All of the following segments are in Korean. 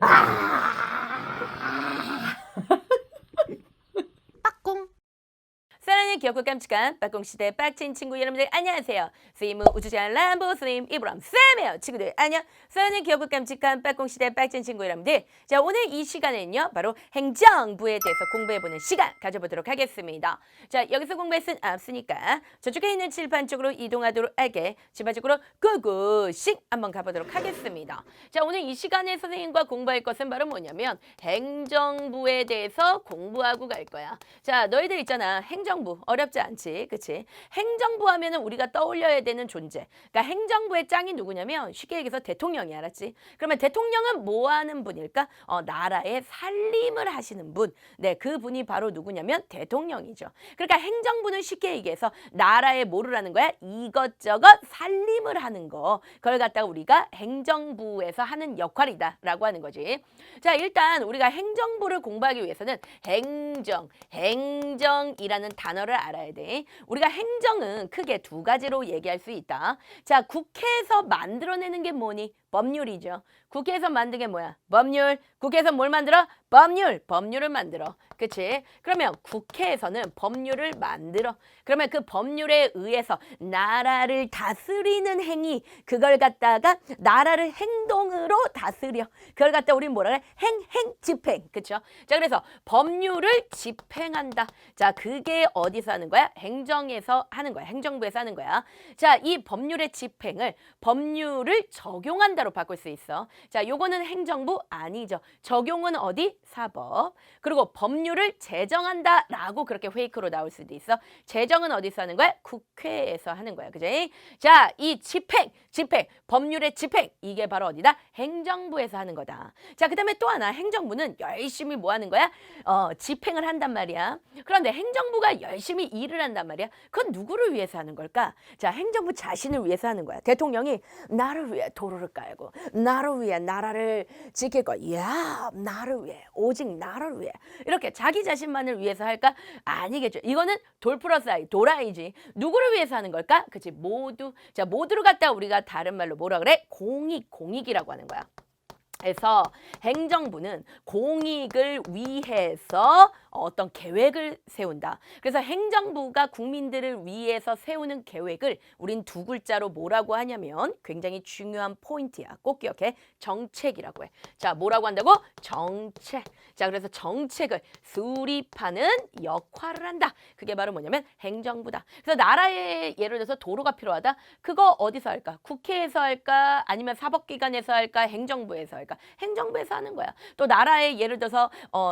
빠꿍. 사랑의 귀엽고 깜찍한 빠꿍시대 빡친 친구 여러분들 안녕하세요. 스님 우주시한 람보 스님 이브람 쌤이에요. 친구들 안녕. 사랑의 귀엽고 깜찍한 빠꿍시대 빡친 친구 여러분들, 자 오늘 이 시간에는요 바로 행정부에 대해서 공부해보는 시간 가져보도록 하겠습니다. 자 여기서 공부할 순 없으니까 저쪽에 있는 칠판 쪽으로 이동하도록 할게. 칠판 쪽으로 구구씩 한번 가보도록 하겠습니다. 자 오늘 이 시간에 선생님과 공부할 것은 바로 뭐냐면 행정부에 대해서 공부하고 갈 거야. 자 너희들 있잖아, 행정부 어렵지 않지, 그치? 행정부 하면은 우리가 떠올려야 되는 존재, 그러니까 행정부의 짱이 누구냐면 쉽게 얘기해서 대통령이, 알았지? 그러면 대통령은 뭐 하는 분일까? 나라의 살림을 하시는 분. 네, 그 분이 바로 누구냐면 대통령이죠. 그러니까 행정부는 쉽게 얘기해서 나라의 뭐를 하는 거야? 이것저것 살림을 하는 거. 그걸 갖다가 우리가 행정부에서 하는 역할이다라고 하는 거지. 자, 일단 우리가 행정부를 공부하기 위해서는 행정이라는 단어를 알아야 돼. 우리가 행정은 크게 두 가지로 얘기할 수 있다. 자, 국회에서 만들어내는 게 뭐니? 법률이죠. 국회에서 만든 게 뭐야? 법률. 국회에서 뭘 만들어? 법률을 만들어. 그치? 그러면 국회에서는 법률을 만들어. 그러면 그 법률에 의해서 나라를 다스리는 행위, 그걸 갖다가 나라를 행동으로 다스려. 그걸 갖다 우리 뭐라 그래? 집행. 그쵸? 자, 그래서 법률을 집행한다. 자, 그게 어디서 하는 거야? 행정에서 하는 거야. 행정부에서 하는 거야. 자, 이 법률의 집행을 법률을 적용한다로 바꿀 수 있어. 자, 요거는 행정부 아니죠. 적용은 어디? 사법. 그리고 법률을 제정한다라고 그렇게 페이크로 나올 수도 있어. 제정은 어디서 하는 거야? 국회에서 하는 거야. 그지? 자, 이 집행, 법률의 집행, 이게 바로 어디다? 행정부에서 하는 거다. 자, 그 다음에 또 하나, 행정부는 열심히 뭐 하는 거야? 집행을 한단 말이야. 그런데 행정부가 열심히 일을 한단 말이야. 그건 누구를 위해서 하는 걸까? 자, 행정부 자신을 위해서 하는 거야. 대통령이 나를 위해 도로를 깔고, 나를 위해 나라를 지킬 거, 야, 나를 위해, 오직 나를 위해. 이렇게 자기 자신만을 위해서 할까? 아니겠죠. 이거는 돌 플러스 아이, 도라이지. 누구를 위해서 하는 걸까? 그치, 모두. 자, 모두를 갖다 우리가 다른 말로 뭐라 그래? 공익이라고 하는 거야. 그래서 행정부는 공익을 위해서 어떤 계획을 세운다. 그래서 행정부가 국민들을 위해서 세우는 계획을 우린 두 글자로 뭐라고 하냐면 굉장히 중요한 포인트야. 꼭 기억해. 정책이라고 해. 자, 뭐라고 한다고? 정책. 자, 그래서 정책을 수립하는 역할을 한다. 그게 바로 뭐냐면 행정부다. 그래서 나라에 예를 들어서 도로가 필요하다. 그거 어디서 할까? 국회에서 할까? 아니면 사법기관에서 할까? 행정부에서 할까? 행정부에서 하는 거야. 또 나라의 예를 들어서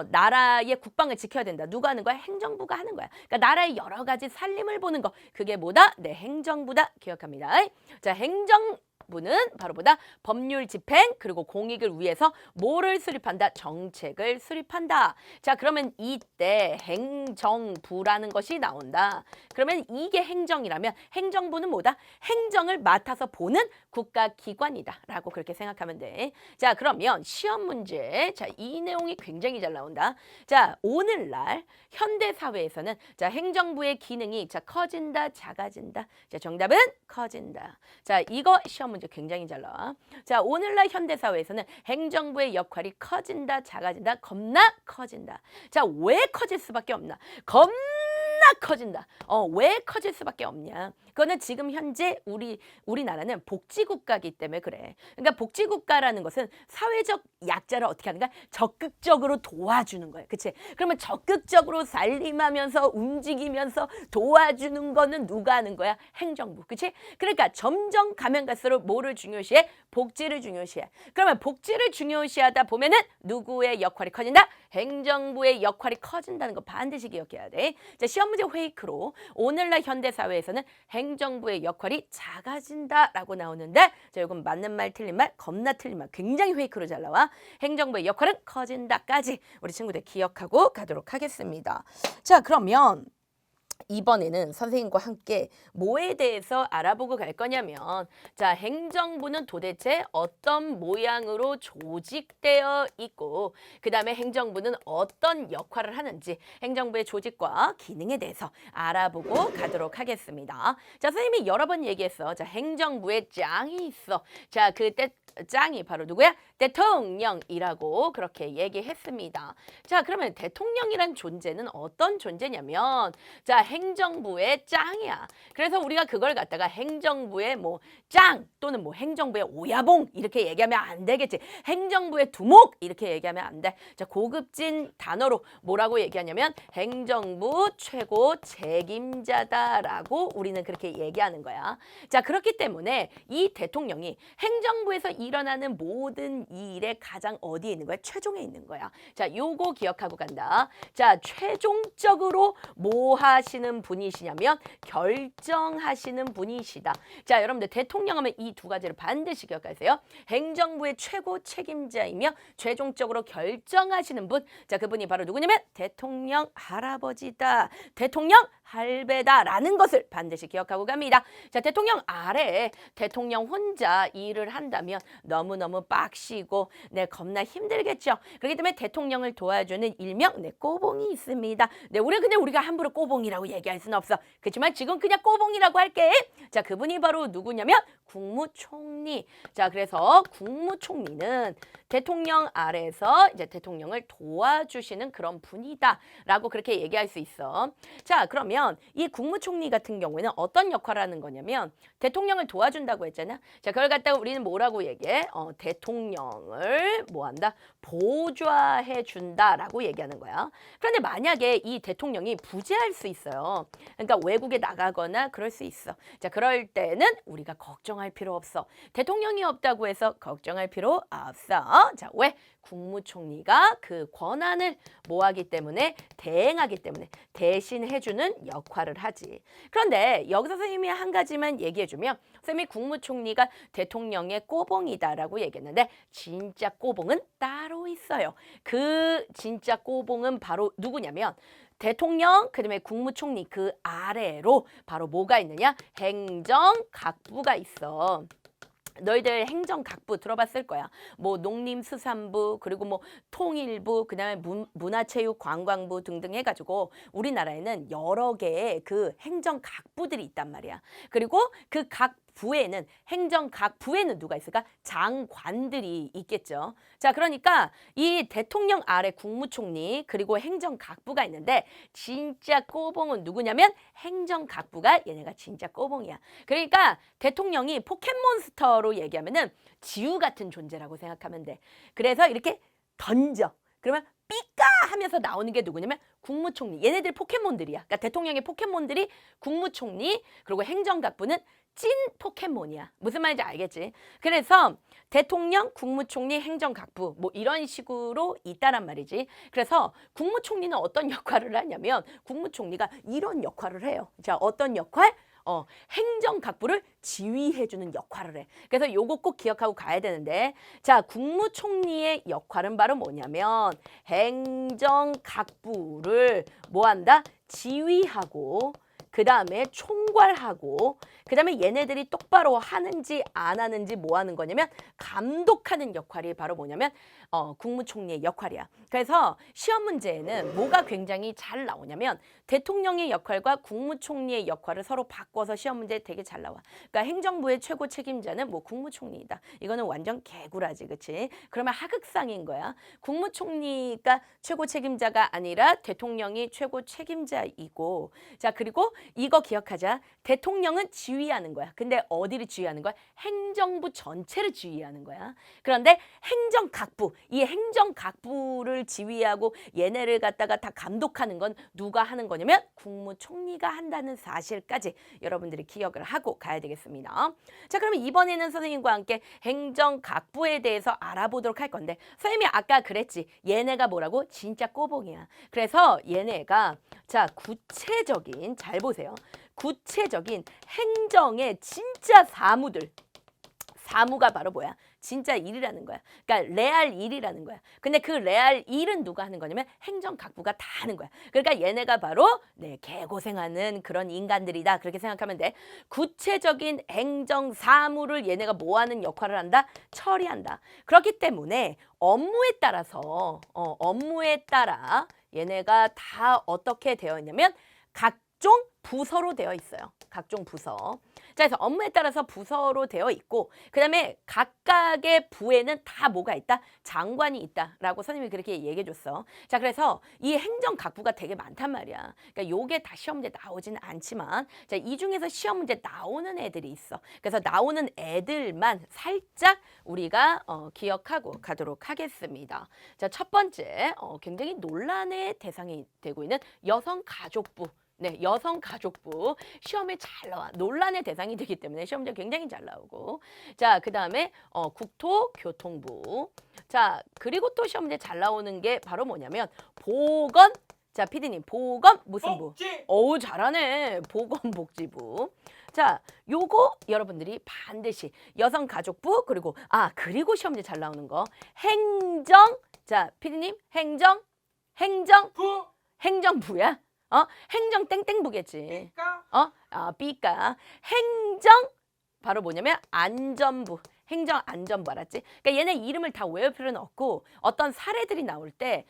나라의 국방을 지켜야 된다. 누가 하는 거야? 행정부가 하는 거야. 그러니까 나라의 여러 가지 살림을 보는 거. 그게 뭐다? 네, 행정부다. 기억합니다. 자, 행정부는 바로 뭐다? 법률 집행 그리고 공익을 위해서 뭐를 수립한다? 정책을 수립한다. 자, 그러면 이때 행정부라는 것이 나온다. 그러면 이게 행정이라면 행정부는 뭐다? 행정을 맡아서 보는 국가기관이다 라고 그렇게 생각하면 돼. 자, 그러면 시험 문제, 자, 이 내용이 굉장히 잘 나온다. 자, 오늘날 현대사회에서는 자, 행정부의 기능이 자, 커진다, 작아진다. 자, 정답은 커진다. 자, 이거 시험 문제 굉장히 잘 나와. 자, 오늘날 현대사회에서는 행정부의 역할이 커진다, 작아진다, 겁나 커진다. 자, 왜 커질 수밖에 없나? 겁나 커진다. 왜 커질 수밖에 없냐? 그거는 지금 현재 우리나라는 복지국가이기 때문에 그래. 그러니까 복지국가라는 것은 사회적 약자를 어떻게 하는가? 적극적으로 도와주는 거예요. 그치? 그러면 적극적으로 살림하면서 움직이면서 도와주는 거는 누가 하는 거야? 행정부. 그치? 그러니까 점점 가면 갈수록 뭐를 중요시해? 복지를 중요시해. 그러면 복지를 중요시하다 보면은 누구의 역할이 커진다? 행정부의 역할이 커진다는 거 반드시 기억해야 돼. 자, 시험 문제 페이크로 오늘날 현대사회에서는 행정부의 역할이 작아진다라고 나오는데, 자, 이건 맞는 말, 틀린 말, 겁나 틀린 말, 굉장히 페이크로 잘 나와. 행정부의 역할은 커진다까지 우리 친구들 기억하고 가도록 하겠습니다. 자, 그러면 이번에는 선생님과 함께 뭐에 대해서 알아보고 갈 거냐면 자, 행정부는 도대체 어떤 모양으로 조직되어 있고 그 다음에 행정부는 어떤 역할을 하는지 행정부의 조직과 기능에 대해서 알아보고 가도록 하겠습니다. 자, 선생님이 여러 번 얘기했어. 자, 행정부에 짱이 있어. 자, 그때 짱이 바로 누구야? 대통령이라고 그렇게 얘기했습니다. 자, 그러면 대통령이란 존재는 어떤 존재냐면 자, 행정부의 짱이야. 그래서 우리가 그걸 갖다가 행정부의 뭐 짱 또는 뭐 행정부의 오야봉 이렇게 얘기하면 안 되겠지. 행정부의 두목 이렇게 얘기하면 안 돼. 자, 고급진 단어로 뭐라고 얘기하냐면 행정부 최고 책임자다라고 우리는 그렇게 얘기하는 거야. 자, 그렇기 때문에 이 대통령이 행정부에서 일어나는 모든 일의 가장 어디에 있는 거야? 최종에 있는 거야. 자, 요거 기억하고 간다. 자, 최종적으로 뭐 하시는 분이시냐면 결정하시는 분이시다. 자, 여러분들 대통령 하면 이 두 가지를 반드시 기억하세요. 행정부의 최고 책임자이며 최종적으로 결정하시는 분. 자, 그분이 바로 누구냐면 대통령 할아버지다. 대통령 할배다라는 것을 반드시 기억하고 갑니다. 자, 대통령 아래에 대통령 혼자 일을 한다면 너무너무 빡시고 겁나 힘들겠죠. 그렇기 때문에 대통령을 도와주는 일명 꼬봉이 있습니다. 근데 우리가 함부로 꼬봉이라고 얘기할 수는 없어. 그렇지만 지금 그냥 꼬봉이라고 할게. 자, 그분이 바로 누구냐면 국무총리. 자, 그래서 국무총리는 대통령 아래에서 이제 대통령을 도와주시는 그런 분이다라고 그렇게 얘기할 수 있어. 자, 그러면 이 국무총리 같은 경우에는 어떤 역할을 하는 거냐면 대통령을 도와준다고 했잖아. 자, 그걸 갖다가 우리는 뭐라고 얘기해? 대통령을 뭐한다? 보좌해 준다라고 얘기하는 거야. 그런데 만약에 이 대통령이 부재할 수 있어요. 그러니까 외국에 나가거나 그럴 수 있어. 자, 그럴 때는 우리가 걱정할 필요 없어. 대통령이 없다고 해서 걱정할 필요 없어. 자, 왜? 국무총리가 그 권한을 뭐하기 때문에 대행하기 때문에 대신 해주는 역할을 하지. 그런데 여기서 선생님이 한 가지만 얘기해주면 선생님이 국무총리가 대통령의 꼬봉이다라고 얘기했는데 진짜 꼬봉은 따로 있어요. 그 진짜 꼬봉은 바로 누구냐면 대통령, 그다음에 국무총리 그 아래로 바로 뭐가 있느냐? 행정각부가 있어. 너희들 행정각부 들어봤을 거야. 뭐 농림수산부 그리고 뭐 통일부 그다음에 문화체육관광부 등등 해가지고 우리나라에는 여러 개의 그 행정각부들이 있단 말이야. 그리고 그 각 부에는 행정각 부에는 누가 있을까? 장관들이 있겠죠. 자, 그러니까 이 대통령 아래 국무총리 그리고 행정각부가 있는데 진짜 꼬봉은 누구냐면 행정각부가 얘네가 진짜 꼬봉이야. 그러니까 대통령이 포켓몬스터로 얘기하면은 지우 같은 존재라고 생각하면 돼. 그래서 이렇게 던져. 그러면 삐까 하면서 나오는 게 누구냐면 국무총리. 얘네들 포켓몬들이야. 그러니까 대통령의 포켓몬들이 국무총리 그리고 행정각부는 찐 포켓몬이야. 무슨 말인지 알겠지? 그래서 대통령, 국무총리, 행정각부 뭐 이런 식으로 있다란 말이지. 그래서 국무총리는 어떤 역할을 하냐면 국무총리가 이런 역할을 해요. 자, 어떤 역할? 행정각부를 지휘해주는 역할을 해. 그래서 요거 꼭 기억하고 가야 되는데 자, 국무총리의 역할은 바로 뭐냐면 행정각부를 뭐한다? 지휘하고 그 다음에 총괄하고 그 다음에 얘네들이 똑바로 하는지 안 하는지 뭐 하는 거냐면 감독하는 역할이 바로 뭐냐면 국무총리의 역할이야. 그래서 시험 문제에는 뭐가 굉장히 잘 나오냐면 대통령의 역할과 국무총리의 역할을 서로 바꿔서 시험 문제에 되게 잘 나와. 그러니까 행정부의 최고 책임자는 뭐 국무총리이다. 이거는 완전 개구라지, 그치? 그러면 하극상인 거야. 국무총리가 최고 책임자가 아니라 대통령이 최고 책임자이고 자, 그리고 이거 기억하자. 대통령은 지휘하는 거야. 근데 어디를 지휘하는 거야? 행정부 전체를 지휘하는 거야. 그런데 행정각부, 이 행정각부를 지휘하고 얘네를 갖다가 다 감독하는 건 누가 하는 거냐면 국무총리가 한다는 사실까지 여러분들이 기억을 하고 가야 되겠습니다. 자, 그러면 이번에는 선생님과 함께 행정각부에 대해서 알아보도록 할 건데 선생님이 아까 그랬지. 얘네가 뭐라고? 진짜 꼬봉이야. 그래서 얘네가 자, 구체적인 잘 보세요. 구체적인 행정의 진짜 사무가 바로 뭐야? 진짜 일이라는 거야. 그러니까 레알 일이라는 거야. 근데 그 레알 일은 누가 하는 거냐면 행정각부가 다 하는 거야. 그러니까 얘네가 바로 개고생하는 그런 인간들이다. 그렇게 생각하면 돼. 구체적인 행정 사무를 얘네가 뭐 하는 역할을 한다? 처리한다. 그렇기 때문에 업무에 따라 얘네가 다 어떻게 되어 있냐면 각종 부서로 되어 있어요. 각종 부서. 자, 그래서 업무에 따라서 부서로 되어 있고 그다음에 각각의 부에는 다 뭐가 있다? 장관이 있다라고 선생님이 그렇게 얘기해 줬어. 자, 그래서 이 행정각부가 되게 많단 말이야. 그러니까 요게 다 시험 문제 나오지는 않지만 자, 이 중에서 시험 문제 나오는 애들이 있어. 그래서 나오는 애들만 살짝 우리가 기억하고 가도록 하겠습니다. 자, 첫 번째 굉장히 논란의 대상이 되고 있는 여성가족부. 여성가족부 시험에 잘 나와. 논란의 대상이 되기 때문에 시험 문제 굉장히 잘 나오고. 자, 그다음에 국토교통부. 자, 그리고 또 시험 문제 잘 나오는 게 바로 뭐냐면 보건. 자, 피디님 보건 무슨 부? 어우, 잘하네. 보건복지부. 자, 요거 여러분들이 반드시 여성가족부 그리고 시험 문제 잘 나오는 거 행정. 자, 피디님 행정부야? 행정 땡땡부겠지. 삐까. 행정 바로 뭐냐면 안전부. 행정안전부 알았지? 그러니까 얘네 이름을 다 외울 필요는 없고 어떤 사례들이 나올 때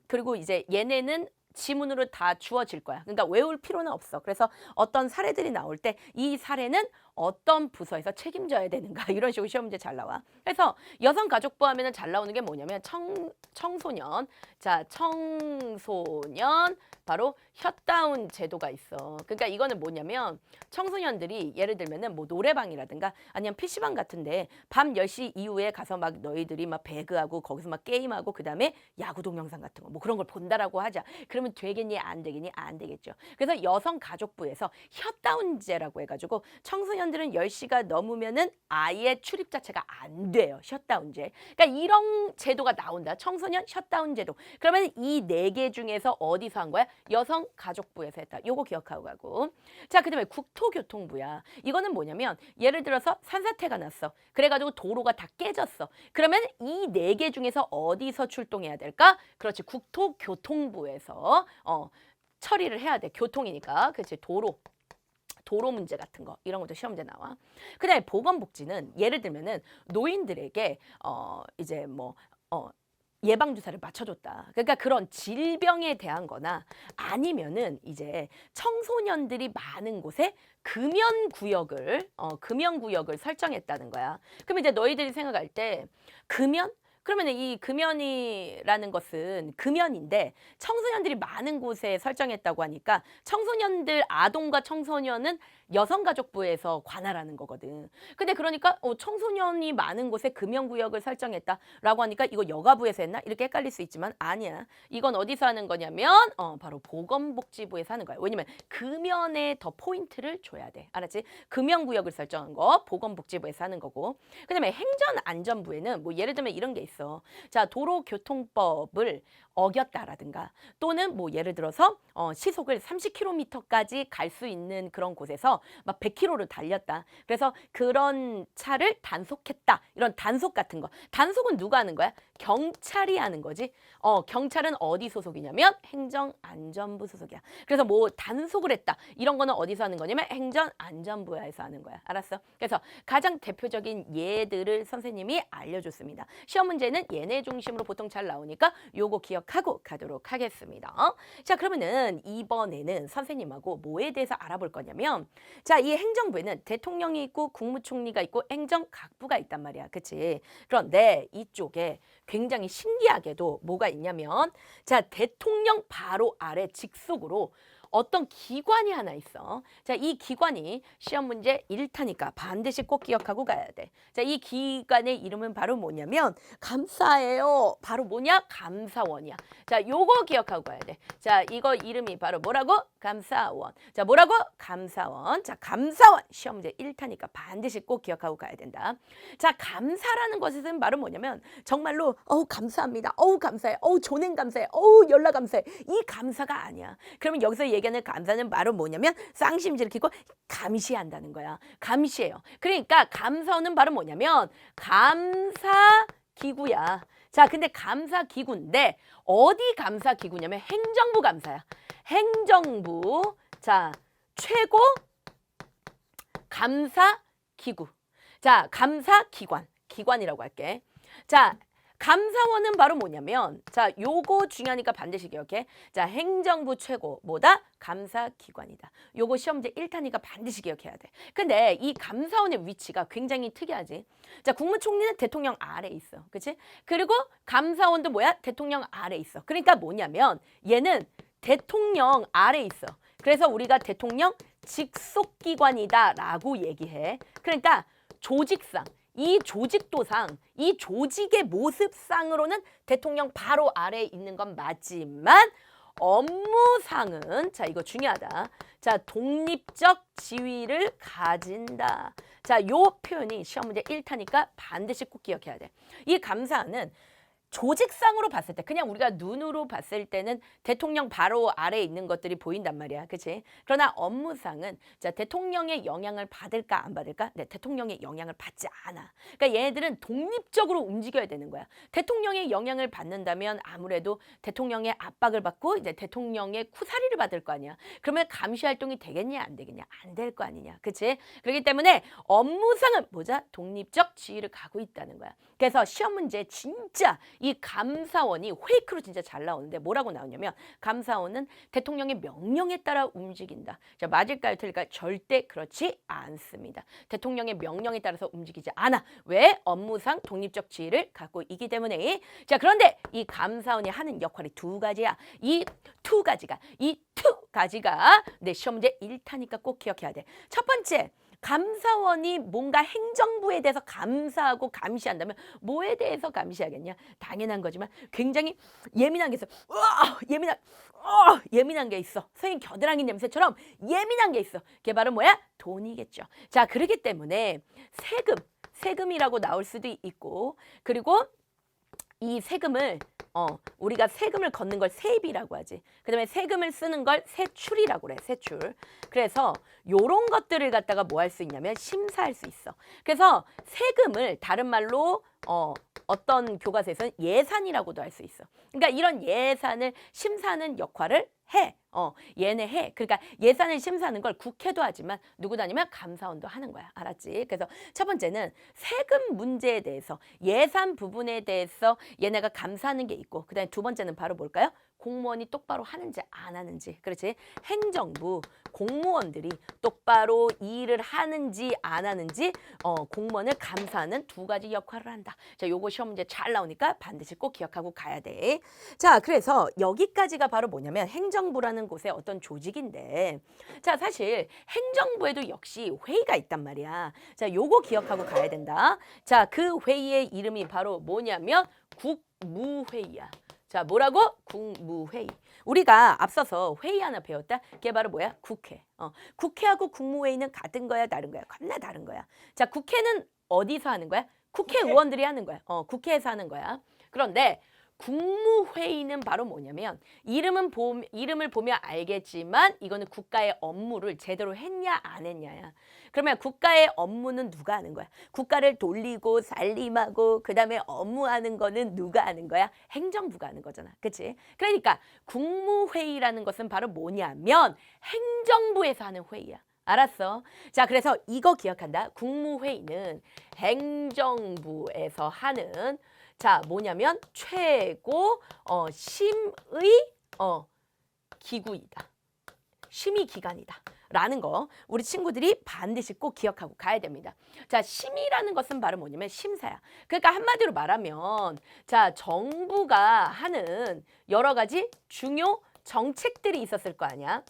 그리고 이제 얘네는 지문으로 다 주어질 거야. 그러니까 외울 필요는 없어. 그래서 어떤 사례들이 나올 때 이 사례는 어떤 부서에서 책임져야 되는가 이런 식으로 시험 문제 잘 나와. 그래서 여성가족부 하면은 잘 나오는 게 뭐냐면 청소년. 자, 청소년 바로 셧다운 제도가 있어. 그러니까 이거는 뭐냐면 청소년들이 예를 들면은 뭐 노래방이라든가 아니면 PC방 같은데 밤 10시 이후에 가서 막 너희들이 막 배그하고 거기서 막 게임하고 그다음에 야구 동영상 같은 거 뭐 그런 걸 본다라고 하자. 그러면 되겠니 안 되겠니? 안 되겠죠. 그래서 여성가족부에서 셧다운제라고 해가지고 청소년들은 10시가 넘으면은 아예 출입 자체가 안 돼요. 셧다운제. 그러니까 이런 제도가 나온다. 청소년 셧다운 제도. 그러면 이 4개 중에서 어디서 한 거야? 여성가족부에서 했다. 요거 기억하고 가고. 자, 그다음에 국토교통부야. 이거는 뭐냐면 예를 들어서 산사태가 났어. 그래가지고 도로가 다 깨졌어. 그러면 이 4개 중에서 어디서 출동해야 될까? 그렇지. 국토교통부에서 처리를 해야 돼. 교통이니까. 그렇지. 도로 문제 같은 거 이런 것도 시험 문제 나와. 그다음에 보건복지는 예를 들면은 노인들에게 이제 뭐 예방주사를 맞춰줬다. 그러니까 그런 질병에 대한 거나 아니면은 이제 청소년들이 많은 곳에 금연구역을 설정했다는 거야. 그럼 이제 너희들이 생각할 때 금연? 그러면 이 금연이라는 것은 금연인데 청소년들이 많은 곳에 설정했다고 하니까 청소년들, 아동과 청소년은 여성가족부에서 관할하는 거거든. 근데 그러니까 청소년이 많은 곳에 금연구역을 설정했다라고 하니까 이거 여가부에서 했나? 이렇게 헷갈릴 수 있지만 아니야. 이건 어디서 하는 거냐면 바로 보건복지부에서 하는 거야. 왜냐면 금연에 더 포인트를 줘야 돼. 알았지? 금연구역을 설정한 거 보건복지부에서 하는 거고. 그다음에 행정안전부에는 뭐 예를 들면 이런 게 있어. 자, 도로교통법을 어겼다라든가 또는 뭐 예를 들어서 시속을 30km까지 갈 수 있는 그런 곳에서 막 100km를 달렸다. 그래서 그런 차를 단속했다. 이런 단속 같은 거. 단속은 누가 하는 거야? 경찰이 하는 거지. 경찰은 어디 소속이냐면 행정안전부 소속이야. 그래서 뭐 단속을 했다. 이런 거는 어디서 하는 거냐면 행정안전부에서 하는 거야. 알았어? 그래서 가장 대표적인 예들을 선생님이 알려줬습니다. 시험 문제는 얘네 중심으로 보통 잘 나오니까 요거 기억하고 가도록 하겠습니다. 자, 그러면은 이번에는 선생님하고 뭐에 대해서 알아볼 거냐면 자, 이 행정부에는 대통령이 있고 국무총리가 있고 행정각부가 있단 말이야. 그치? 그런데 이쪽에 굉장히 신기하게도 뭐가 있냐면 자, 대통령 바로 아래 직속으로 어떤 기관이 하나 있어. 자, 이 기관이 시험 문제 1타니까 반드시 꼭 기억하고 가야 돼. 자, 이 기관의 이름은 바로 뭐냐면 감사예요. 바로 뭐냐? 감사원이야. 자, 요거 기억하고 가야 돼. 자, 이거 이름이 바로 뭐라고? 감사원. 자, 뭐라고? 감사원. 자, 감사원. 시험 문제 1타니까 반드시 꼭 기억하고 가야 된다. 자, 감사라는 것은 바로 뭐냐면 정말로 감사합니다. 감사해. 존행 감사해. 연락 감사해. 이 감사가 아니야. 그러면 여기서 의견을 감사는 바로 뭐냐면 쌍심지를 키고 감시한다는 거야. 감시해요. 그러니까 감사원은 바로 뭐냐면 감사기구야. 자, 근데 감사기구인데 어디 감사기구냐면 행정부 감사야. 행정부. 자, 최고 감사기구. 자, 감사기관. 기관이라고 할게. 자, 감사원은 바로 뭐냐면 자, 요거 중요하니까 반드시 기억해. 자, 행정부 최고 뭐다? 감사기관이다. 요거 시험 문제 1타니까 반드시 기억해야 돼. 근데 이 감사원의 위치가 굉장히 특이하지. 자, 국무총리는 대통령 아래에 있어. 그치? 그리고 감사원도 뭐야? 대통령 아래에 있어. 그러니까 뭐냐면 얘는 대통령 아래에 있어. 그래서 우리가 대통령 직속기관이다 라고 얘기해. 그러니까 조직상 이 조직도상, 이 조직의 모습상으로는 대통령 바로 아래에 있는 건 맞지만 업무상은 자, 이거 중요하다. 자, 독립적 지위를 가진다. 자, 요 표현이 시험 문제 1타니까 반드시 꼭 기억해야 돼. 이 감사는 조직상으로 봤을 때 그냥 우리가 눈으로 봤을 때는 대통령 바로 아래에 있는 것들이 보인단 말이야. 그치? 그러나 업무상은 자, 대통령의 영향을 받을까 안 받을까? 네, 대통령의 영향을 받지 않아. 그러니까 얘네들은 독립적으로 움직여야 되는 거야. 대통령의 영향을 받는다면 아무래도 대통령의 압박을 받고 이제 대통령의 쿠사리를 받을 거 아니야. 그러면 감시 활동이 되겠냐 안 되겠냐? 안 될 거 아니냐. 그치? 그렇기 때문에 업무상은 뭐자? 독립적 지위를 가고 있다는 거야. 그래서 시험 문제 진짜 이 감사원이 페이크로 진짜 잘 나오는데 뭐라고 나오냐면 감사원은 대통령의 명령에 따라 움직인다. 자, 맞을까요? 틀릴까요? 절대 그렇지 않습니다. 대통령의 명령에 따라서 움직이지 않아. 왜? 업무상 독립적 지위를 갖고 있기 때문에. 자, 그런데 이 감사원이 하는 역할이 두 가지야. 이 두 가지가 내 시험 문제 1타니까 꼭 기억해야 돼. 첫 번째, 감사원이 뭔가 행정부에 대해서 감사하고 감시한다면 뭐에 대해서 감시하겠냐? 당연한 거지만 굉장히 예민한 게 있어. 예민한 게 있어. 선생님 겨드랑이 냄새처럼 예민한 게 있어. 그게 바로 뭐야? 돈이겠죠. 자, 그렇기 때문에 세금이라고 나올 수도 있고, 그리고 이 세금을 우리가 세금을 걷는 걸 세입이라고 하지. 그다음에 세금을 쓰는 걸 세출이라고 그래. 세출. 그래서 요런 것들을 갖다가 뭐 할 수 있냐면 심사할 수 있어. 그래서 세금을 다른 말로 어떤 교과서에서는 예산이라고도 할 수 있어. 그러니까 이런 예산을 심사하는 역할을 해. 얘네 해. 그러니까 예산을 심사하는 걸 국회도 하지만 누구도 아니면 감사원도 하는 거야. 알았지? 그래서 첫 번째는 세금 문제에 대해서 예산 부분에 대해서 얘네가 감사하는 게 있고 그다음에 두 번째는 바로 뭘까요? 공무원이 똑바로 하는지 안 하는지. 그렇지? 행정부 공무원들이 똑바로 일을 하는지 안 하는지 공무원을 감사하는 두 가지 역할을 한다. 자, 요거 시험 문제 잘 나오니까 반드시 꼭 기억하고 가야 돼. 자, 그래서 여기까지가 바로 뭐냐면 행정부라는 곳의 어떤 조직인데 자, 사실 행정부에도 역시 회의가 있단 말이야. 자, 요거 기억하고 가야 된다. 자, 그 회의의 이름이 바로 뭐냐면 국무회의야. 자, 뭐라고? 국무회의. 우리가 앞서서 회의 하나 배웠다. 그게 바로 뭐야? 국회. 국회하고 국무회의는 같은 거야, 다른 거야? 겁나 다른 거야. 자, 국회는 어디서 하는 거야? 국회의원들이 하는 거야. 국회에서 하는 거야. 그런데 국무회의는 바로 뭐냐면 이름을 보면 알겠지만 이거는 국가의 업무를 제대로 했냐 안 했냐야. 그러면 국가의 업무는 누가 하는 거야? 국가를 돌리고 살림하고 그다음에 업무하는 거는 누가 하는 거야? 행정부가 하는 거잖아. 그치? 그러니까 국무회의라는 것은 바로 뭐냐면 행정부에서 하는 회의야. 알았어? 자, 그래서 이거 기억한다. 국무회의는 행정부에서 하는 자, 뭐냐면 최고 심의 기구이다. 심의 기관이다. 라는 거 우리 친구들이 반드시 꼭 기억하고 가야 됩니다. 자, 심의라는 것은 바로 뭐냐면 심사야. 그러니까 한마디로 말하면 자, 정부가 하는 여러 가지 중요 정책들이 있었을 거 아니야.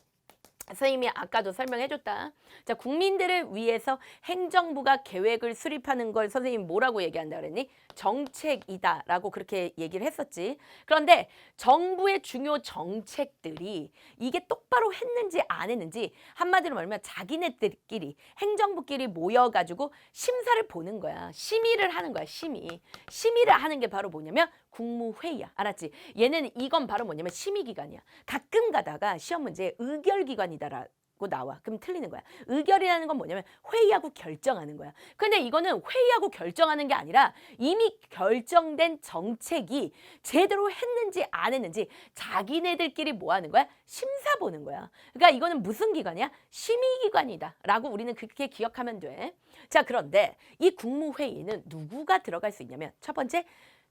선생님이 아까도 설명해줬다. 자, 국민들을 위해서 행정부가 계획을 수립하는 걸 선생님이 뭐라고 얘기한다 그랬니? 정책이다 라고 그렇게 얘기를 했었지. 그런데 정부의 중요 정책들이 이게 똑바로 했는지 안 했는지 한마디로 말하면 자기네들끼리 행정부끼리 모여가지고 심사를 보는 거야. 심의를 하는 거야. 심의를 하는 게 바로 뭐냐면 국무회의야. 알았지? 얘는 이건 바로 뭐냐면 심의기관이야. 가끔 가다가 시험 문제에 의결기관이다라고 나와. 그럼 틀리는 거야. 의결이라는 건 뭐냐면 회의하고 결정하는 거야. 근데 이거는 회의하고 결정하는 게 아니라 이미 결정된 정책이 제대로 했는지 안 했는지 자기네들끼리 뭐 하는 거야? 심사 보는 거야. 그러니까 이거는 무슨 기관이야? 심의기관이다 라고 우리는 그렇게 기억하면 돼. 자, 그런데 이 국무회의는 누구가 들어갈 수 있냐면 첫 번째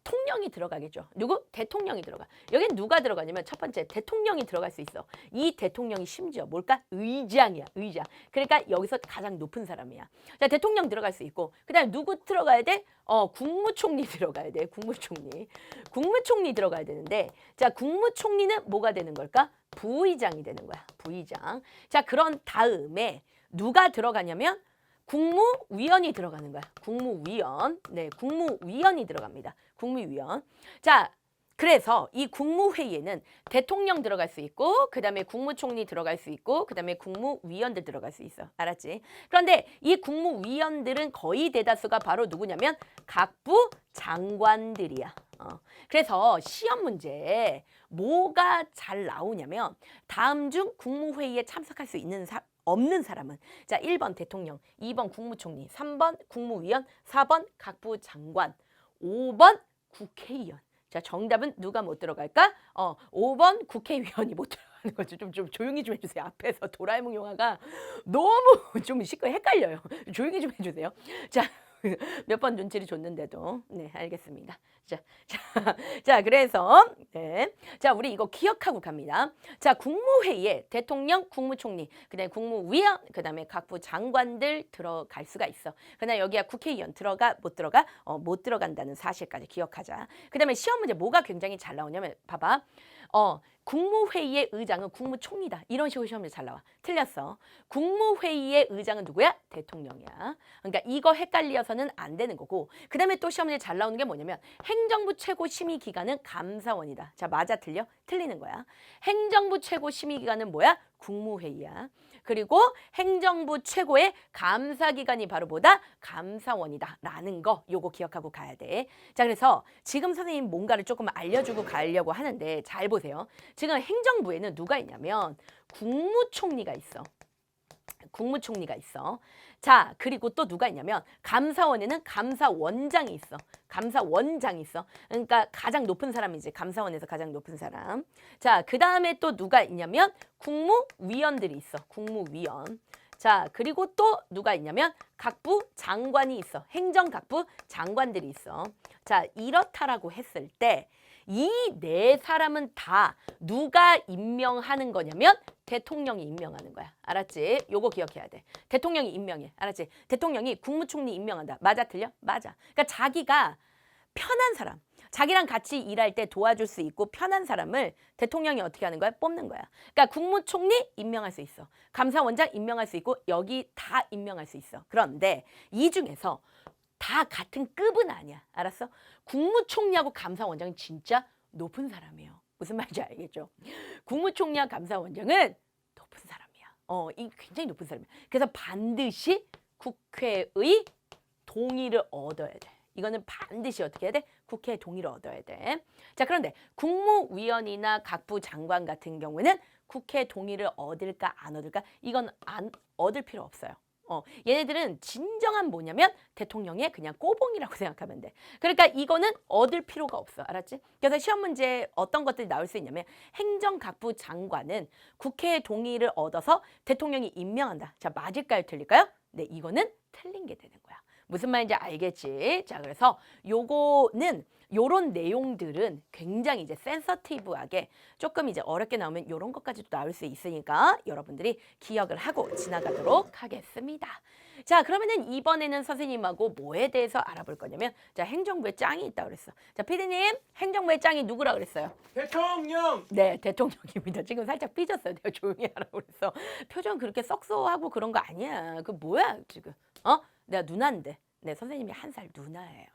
통령이 들어가겠죠. 누구? 대통령이 들어가. 여긴 누가 들어가냐면 첫 번째 대통령이 들어갈 수 있어. 이 대통령이 심지어 뭘까? 의장이야. 의장. 그러니까 여기서 가장 높은 사람이야. 자, 대통령 들어갈 수 있고 그다음에 누구 들어가야 돼? 국무총리 들어가야 돼. 국무총리. 국무총리 들어가야 되는데 자, 국무총리는 뭐가 되는 걸까? 부의장이 되는 거야. 부의장. 자, 그런 다음에 누가 들어가냐면 국무위원이 들어가는 거야. 국무위원. 네, 국무위원이 들어갑니다. 국무위원. 자, 그래서 이 국무회의에는 대통령 들어갈 수 있고 그다음에 국무총리 들어갈 수 있고 그다음에 국무위원들 들어갈 수 있어. 알았지? 그런데 이 국무위원들은 거의 대다수가 바로 누구냐면 각부 장관들이야. 그래서 시험 문제에 뭐가 잘 나오냐면 다음 중 국무회의에 참석할 수 있는 없는 사람은 자 1번 대통령, 2번 국무총리, 3번 국무위원, 4번 각부 장관, 5번 국회의원. 자, 정답은 누가 못 들어갈까? 5번 국회의원이 못 들어가는 거죠. 좀 조용히 좀 해주세요. 앞에서 도라에몽 영화가 너무 좀 헷갈려요. 조용히 좀 해주세요. 자, 몇 번 눈치를 줬는데도 네, 알겠습니다. 자, 그래서 네. 자, 우리 이거 기억하고 갑니다. 자, 국무회의에 대통령, 국무총리, 그다음에 국무위원, 그다음에 각부 장관들 들어갈 수가 있어. 그다음에 여기가 국회의원 들어가 못 들어가? 못 들어간다는 사실까지 기억하자. 그다음에 시험 문제 뭐가 굉장히 잘 나오냐면 봐봐. 국무회의의 의장은 국무총리다. 이런 식으로 시험에 잘 나와. 틀렸어. 국무회의의 의장은 누구야? 대통령이야. 그러니까 이거 헷갈려서는 안 되는 거고. 그 다음에 또 시험에 잘 나오는 게 뭐냐면 행정부 최고 심의기관은 감사원이다. 자, 맞아 틀려? 틀리는 거야. 행정부 최고 심의기관은 뭐야? 국무회의야. 그리고 행정부 최고의 감사기관이 바로 뭐다? 감사원이다. 라는 거 요거 기억하고 가야 돼. 자, 그래서 지금 선생님 뭔가를 조금 알려주고 가려고 하는데 잘 보세요. 지금 행정부에는 누가 있냐면 국무총리가 있어. 국무총리가 있어. 자, 그리고 또 누가 있냐면 감사원에는 감사원장이 있어. 감사원장이 있어. 그러니까 가장 높은 사람이지. 감사원에서 가장 높은 사람. 자, 그 다음에 또 누가 있냐면 국무위원들이 있어. 국무위원. 자, 그리고 또 누가 있냐면 각부 장관이 있어. 행정각부 장관들이 있어. 자, 이렇다라고 했을 때 이 네 사람은 다 누가 임명하는 거냐면 대통령이 임명하는 거야. 알았지? 요거 기억해야 돼. 대통령이 임명해. 알았지? 대통령이 국무총리 임명한다. 맞아 틀려? 맞아. 그러니까 자기가 편한 사람, 자기랑 같이 일할 때 도와줄 수 있고 편한 사람을 대통령이 어떻게 하는 거야? 뽑는 거야. 그러니까 국무총리 임명할 수 있어. 감사원장 임명할 수 있고 여기 다 임명할 수 있어. 그런데 이 중에서 다 같은 급은 아니야. 알았어? 국무총리하고 감사원장은 진짜 높은 사람이에요. 무슨 말인지 알겠죠? 국무총리와 감사원장은 높은 사람이야. 이 굉장히 높은 사람이야. 그래서 반드시 국회의 동의를 얻어야 돼. 이거는 반드시 어떻게 해야 돼? 국회의 동의를 얻어야 돼. 자, 그런데 국무위원이나 각부 장관 같은 경우는 국회 동의를 얻을까 안 얻을까? 이건 안 얻을 필요 없어요. 얘네들은 진정한 뭐냐면 대통령의 그냥 꼬봉이라고 생각하면 돼. 그러니까 이거는 얻을 필요가 없어. 알았지? 그래서 시험 문제에 어떤 것들이 나올 수 있냐면 행정각부 장관은 국회의 동의를 얻어서 대통령이 임명한다. 자, 맞을까요? 틀릴까요? 네, 이거는 틀린 게 되는 거야. 무슨 말인지 알겠지? 자, 그래서 요거는 요런 내용들은 굉장히 이제 센서티브하게 조금 이제 어렵게 나오면 요런 것까지도 나올 수 있으니까 여러분들이 기억을 하고 지나가도록 하겠습니다. 자, 그러면은 이번에는 선생님하고 뭐에 대해서 알아볼 거냐면 자, 행정부에 짱이 있다고 그랬어. 자, 피디님, 행정부의 짱이 누구라 그랬어요? 대통령! 네, 대통령입니다. 지금 살짝 삐졌어요. 내가 조용히 하라고 그랬어. 표정 그렇게 썩소하고 그런 거 아니야. 그 뭐야 지금? 내가 누나인데. 네, 선생님이 1살 누나예요.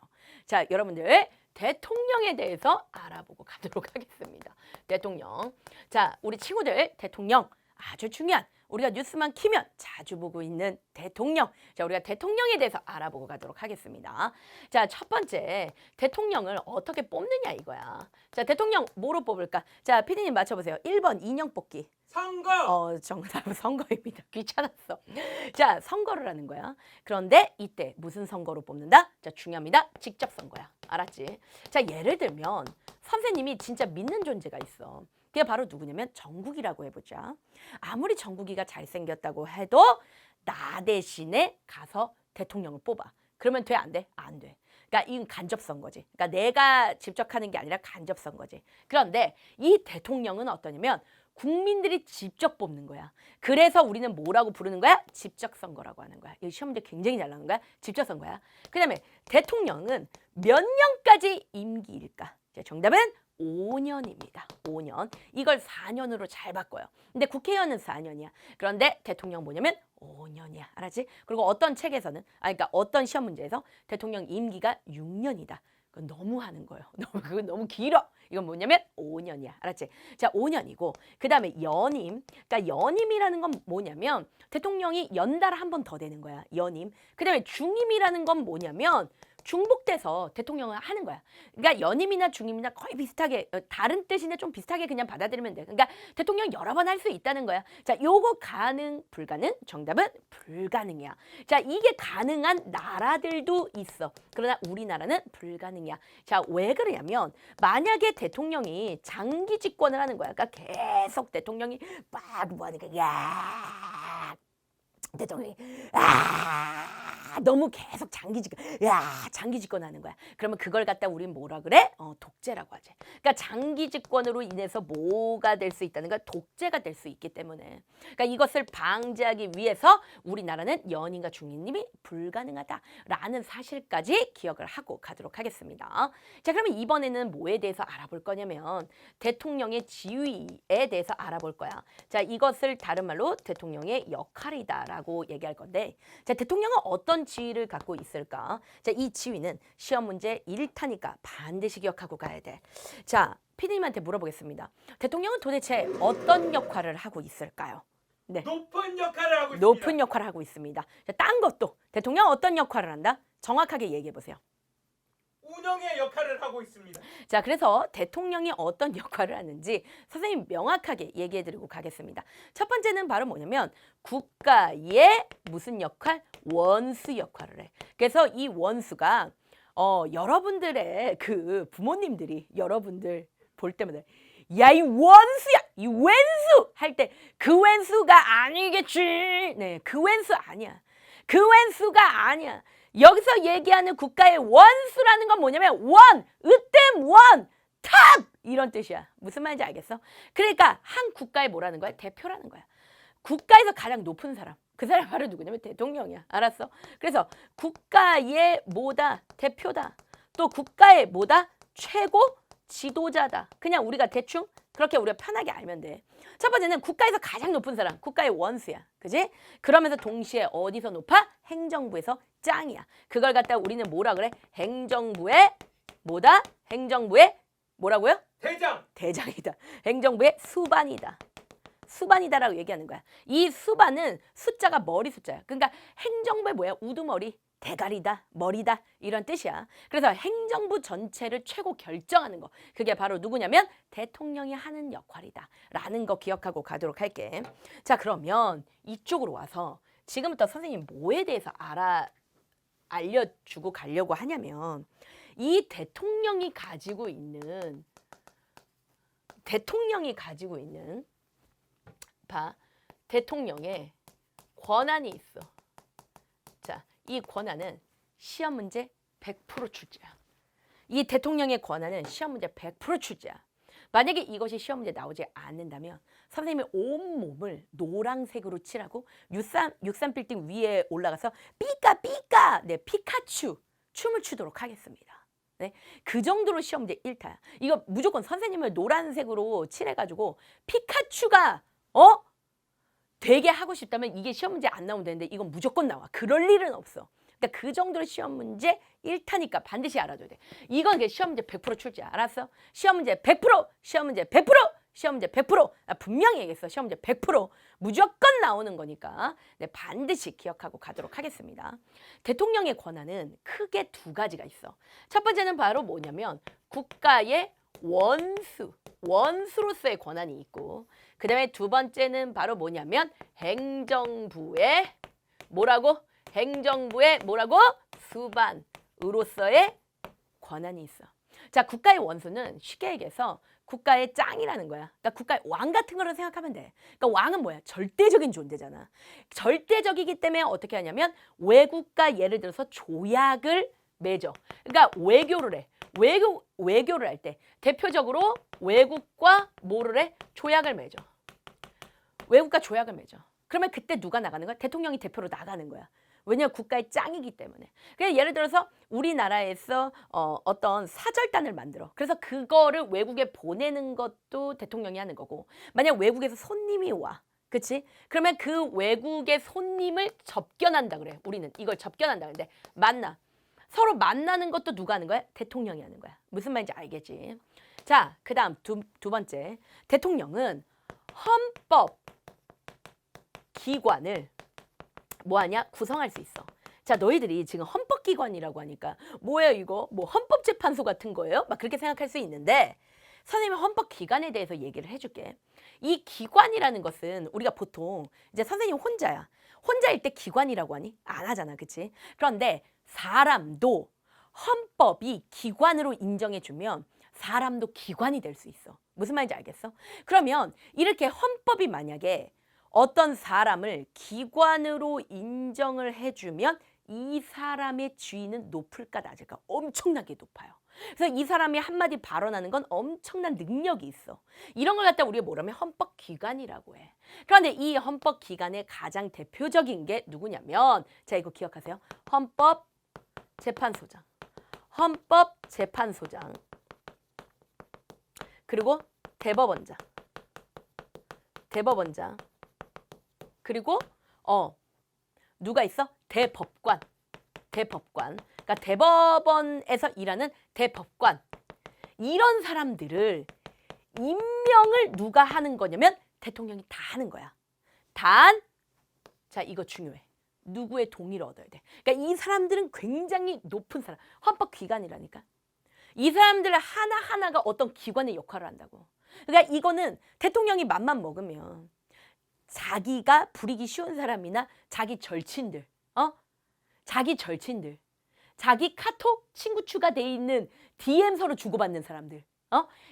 자, 여러분들 대통령에 대해서 알아보고 가도록 하겠습니다. 대통령. 자, 우리 친구들 대통령 아주 중요한 우리가 뉴스만 키면 자주 보고 있는 대통령. 자, 우리가 대통령에 대해서 알아보고 가도록 하겠습니다. 자, 첫 번째, 대통령을 어떻게 뽑느냐 이거야. 자, 대통령 뭐로 뽑을까? 자, 피디님 맞춰보세요. 1번 인형 뽑기. 선거. 정답은 선거입니다. 귀찮았어. 자, 선거를 하는 거야. 그런데 이때 무슨 선거로 뽑는다? 자, 중요합니다. 직접 선거야. 알았지? 자, 예를 들면 선생님이 진짜 믿는 존재가 있어. 그게 바로 누구냐면 정국이라고 해보자. 아무리 정국이가 잘생겼다고 해도 나 대신에 가서 대통령을 뽑아. 그러면 돼? 안 돼? 안 돼. 그러니까 이건 간접 선거지. 그러니까 내가 직접 하는 게 아니라 간접 선거지. 그런데 이 대통령은 어떠냐면 국민들이 직접 뽑는 거야. 그래서 우리는 뭐라고 부르는 거야? 직접 선거라고 하는 거야. 이 시험 문제 굉장히 잘 나오는 거야. 직접 선거야. 그다음에 대통령은 몇 년까지 임기일까? 정답은 5년입니다. 5년. 이걸 4년으로 잘 바꿔요. 근데 국회의원은 4년이야. 그런데 대통령 뭐냐면 5년이야. 알았지? 그리고 어떤 책에서는, 그러니까 어떤 시험 문제에서 대통령 임기가 6년이다. 그건 너무 하는 거예요. 그건 너무 길어. 이건 뭐냐면 5년이야. 알았지? 자, 5년이고 그 다음에 연임. 그러니까 연임이라는 건 뭐냐면 대통령이 연달아 한 번 더 되는 거야. 연임. 그 다음에 중임이라는 건 뭐냐면 중복돼서 대통령을 하는 거야. 그러니까 연임이나 중임이나 거의 비슷하게 다른 뜻인데 좀 비슷하게 그냥 받아들이면 돼. 그러니까 대통령 여러 번 할 수 있다는 거야. 자, 요거 가능, 불가능? 정답은 불가능이야. 자, 이게 가능한 나라들도 있어. 그러나 우리나라는 불가능이야. 자, 왜 그러냐면 만약에 대통령이 장기 집권을 하는 거야. 그러니까 계속 대통령이 막 뭐 하니까 야 대통령이 너무 계속 장기 집권하는 거야. 그러면 그걸 갖다 우린 뭐라 그래? 독재라고 하지. 그러니까 장기 집권으로 인해서 뭐가 될 수 있다는 건 독재가 될 수 있기 때문에. 그러니까 이것을 방지하기 위해서 우리나라는 연임과 중임이 불가능하다라는 사실까지 기억을 하고 가도록 하겠습니다. 자, 그러면 이번에는 뭐에 대해서 알아볼 거냐면 대통령의 지위에 대해서 알아볼 거야. 자, 이것을 다른 말로 대통령의 역할이다라고 얘기할 건데, 자, 대통령은 어떤 지위를 갖고 있을까? 자, 이 지위는 시험 문제 1타니까 반드시 기억하고 가야 돼. 자, 피디님한테 물어보겠습니다. 대통령은 도대체 어떤 역할을 하고 있을까요? 네. 높은 역할을 하고 있습니다. 높은 역할을 하고 있습니다. 자, 딴 것도 대통령 어떤 역할을 한다? 정확하게 얘기해 보세요. 운영의 역할을 하고 있습니다. 자, 그래서 대통령이 어떤 역할을 하는지 선생님 명확하게 얘기해 드리고 가겠습니다. 첫 번째는 바로 뭐냐면 국가의 무슨 역할? 원수 역할을 해. 그래서 이 원수가 여러분들의 그 부모님들이 여러분들 볼 때마다 야, 이 원수야! 이 왼수! 할 때 그 왼수가 아니겠지. 네, 그 왼수 아니야. 그 왼수가 아니야. 여기서 얘기하는 국가의 원수라는 건 뭐냐면 으뜸 탑! 이런 뜻이야. 무슨 말인지 알겠어? 그러니까 한 국가의 뭐라는 거야? 대표라는 거야. 국가에서 가장 높은 사람. 그 사람이 바로 누구냐면 대통령이야. 알았어? 그래서 국가의 뭐다? 대표다. 또 국가의 뭐다? 최고 지도자다. 그냥 우리가 대충 그렇게 우리가 편하게 알면 돼. 첫 번째는 국가에서 가장 높은 사람, 국가의 원수야. 그지? 그러면서 동시에 어디서 높아? 행정부에서 짱이야. 그걸 갖다 우리는 뭐라 그래? 행정부의 뭐다? 행정부의 뭐라고요? 대장이다. 행정부의 수반이다. 수반이다라고 얘기하는 거야. 이 수반은 숫자가 머리 숫자야. 그러니까 행정부의 뭐야? 우두머리. 대가리다, 머리다 이런 뜻이야. 그래서 행정부 전체를 최고 결정하는 거. 그게 바로 누구냐면 대통령이 하는 역할이다 라는 거 기억하고 가도록 할게. 자, 그러면 이쪽으로 와서 지금부터 선생님 뭐에 대해서 알려주고 가려고 하냐면 이 대통령이 가지고 있는 대통령의 권한이 있어. 자, 이 권한은 시험 문제 100% 출제야. 이 대통령의 권한은 시험 문제 100% 출제야. 만약에 이것이 시험 문제 나오지 않는다면 선생님이 온몸을 노란색으로 칠하고 63빌딩 위에 올라가서 삐까 네, 피카츄 춤을 추도록 하겠습니다. 네, 그 정도로 시험 문제 1타야. 이거 무조건 선생님을 노란색으로 칠해가지고 피카츄가 되게 하고 싶다면 이게 시험 문제 안 나오면 되는데 이건 무조건 나와. 그럴 일은 없어. 그러니까 그 정도로 시험 문제 1타니까 반드시 알아둬야 돼. 이건 시험 문제 100% 출제야. 알았어? 시험 문제 100%! 시험 문제 100%! 시험 문제 100%, 분명히 얘기했어. 시험 문제 100% 무조건 나오는 거니까 네, 반드시 기억하고 가도록 하겠습니다. 대통령의 권한은 크게 두 가지가 있어. 첫 번째는 바로 뭐냐면 국가의 원수로서의 권한이 있고, 그 다음에 두 번째는 바로 뭐냐면 행정부의 수반으로서의 권한이 있어. 자, 국가의 원수는 쉽게 얘기해서 국가의 짱이라는 거야. 그러니까 국가의 왕 같은 거로 생각하면 돼. 그러니까 왕은 뭐야? 절대적인 존재잖아. 절대적이기 때문에 어떻게 하냐면 외국과 예를 들어서 조약을 맺어. 그러니까 외교를 해. 외교를 할 때 대표적으로 외국과 뭐를 해? 조약을 맺어. 외국과 조약을 맺어. 그러면 그때 누가 나가는 거야? 대통령이 대표로 나가는 거야. 왜냐하면 국가의 짱이기 때문에. 그냥 예를 들어서 우리나라에서 어떤 사절단을 만들어. 그래서 그거를 외국에 보내는 것도 대통령이 하는 거고. 만약 외국에서 손님이 와. 그치? 그러면 그 외국의 손님을 접견한다 그래. 우리는 이걸 접견한다. 근데 서로 만나는 것도 누가 하는 거야? 대통령이 하는 거야. 무슨 말인지 알겠지? 자, 그 다음 두 번째. 대통령은 헌법 기관을 뭐하냐? 구성할 수 있어. 자, 너희들이 지금 헌법기관이라고 하니까 뭐예요 이거? 뭐 헌법재판소 같은 거예요? 막 그렇게 생각할 수 있는데 선생님이 헌법기관에 대해서 얘기를 해줄게. 이 기관이라는 것은 우리가 보통 이제 선생님 혼자야. 혼자일 때 기관이라고 하니? 안 하잖아. 그치? 그런데 사람도 헌법이 기관으로 인정해주면 사람도 기관이 될 수 있어. 무슨 말인지 알겠어? 그러면 이렇게 헌법이 만약에 어떤 사람을 기관으로 인정을 해주면 이 사람의 지위는 높을까 낮을까? 엄청나게 높아요. 그래서 이 사람이 한마디 발언하는 건 엄청난 능력이 있어. 이런 걸 갖다 우리가 뭐라면 헌법기관이라고 해. 그런데 이 헌법기관의 가장 대표적인 게 누구냐면, 자, 이거 기억하세요. 헌법재판소장. 그리고 대법원장. 그리고 누가 있어? 대법관. 그러니까 대법원에서 일하는 대법관. 이런 사람들을 임명을 누가 하는 거냐면 대통령이 다 하는 거야. 자, 이거 중요해. 누구의 동의를 얻어야 돼. 그러니까 이 사람들은 굉장히 높은 사람. 헌법기관이라니까. 이 사람들 하나하나가 어떤 기관의 역할을 한다고. 그러니까 이거는 대통령이 맘만 먹으면 자기가 부리기 쉬운 사람이나 자기 절친들, 자기 카톡 친구 추가돼 있는 DM 서로 주고받는 사람들,